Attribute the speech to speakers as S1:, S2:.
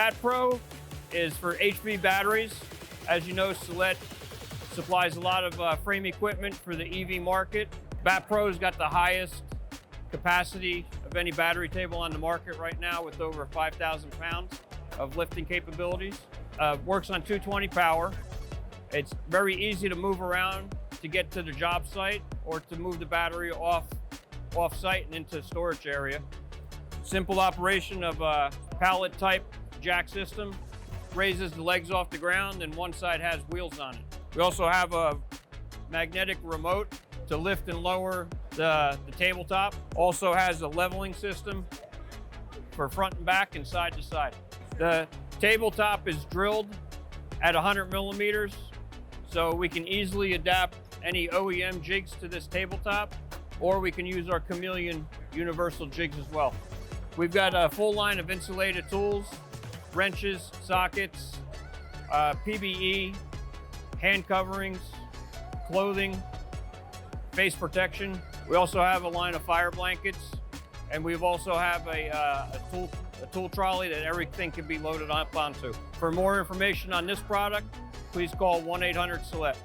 S1: BatPro is for HV batteries. As you know, Celette supplies a lot of frame equipment for the EV market. BatPro's got the highest capacity of any battery table on the market right now, with over 5,000 pounds of lifting capabilities. Works on 220 power. It's very easy to move around to get to the job site or to move the battery off site and into storage area. Simple operation of a pallet type jack system. Raises the legs off the ground, and one side has wheels on it. We also have a magnetic remote to lift and lower the tabletop. Also has a leveling system for front and back and side to side. The tabletop is drilled at 100 millimeters, so we can easily adapt any OEM jigs to this tabletop, or we can use our Chameleon universal jigs as well. We've got a full line of insulated tools, wrenches, sockets, PBE, hand coverings, clothing, face protection. We also have a line of fire blankets, and we also have a tool trolley that everything can be loaded up onto. For more information on this product, please call 1-800-SELECT.